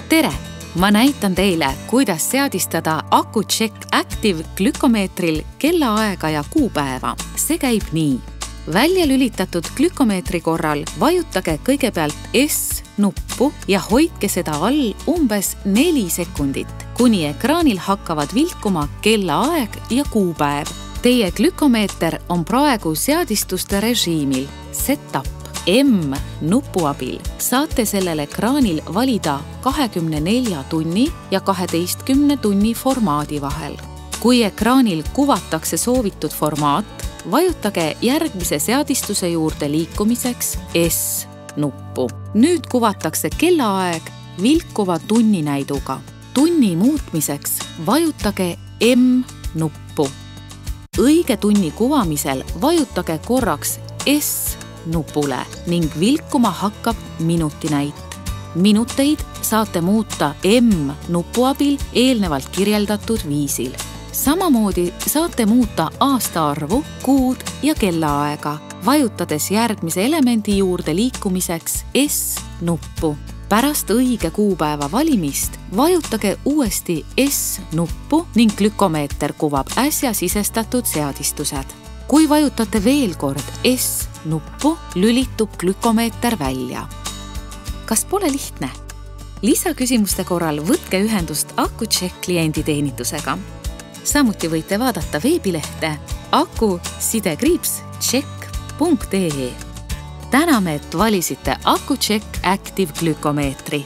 tere! Ma näitan teile, kuidas seadistada AkuCheck Active glükomeetril kellaaega ja kuupäeva. See käib nii. Välja lülitatud glükomeetri korral vajutage kõigepealt S-nuppu ja hoidke seda all umbes 4 sekundit, kuni ekraanil hakkavad vilkuma kellaaeg ja kuupäev. Teie glükomeeter on praegu seadistuste režiimil Setup. M-nupu abil saate sellel ekraanil valida 24 tunni ja 12 tunni formaadi vahel. Kui ekraanil kuvatakse soovitud formaat, vajutage järgmise seadistuse juurde liikumiseks S-nuppu. Nüüd kuvatakse kellaaeg vilkuva tunninäiduga. Tunni muutmiseks vajutage M-nuppu. Õige tunni kuvamisel vajutage korraks S-nupule ning vilkuma hakkab minutinäit. Minuteid saate muuta M-nupu abil eelnevalt kirjeldatud viisil. Samamoodi saate muuta aastaarvu, kuud ja kellaaega, vajutades järgmise elemendi juurde liikumiseks S-nuppu. Pärast õige kuupäeva valimist vajutage uuesti S-nuppu ning glükomeeter kuvab äsja sisestatud seadistused. Kui vajutate veel kord S-nuppu, lülitub glükomeeter välja. Kas pole lihtne? Lisaküsimuste korral võtke ühendust AkuCheck klienditeenindusega. Samuti võite vaadata veebilehte aku-check.ee. Täname, et valisite AkuCheck Active glükomeetri.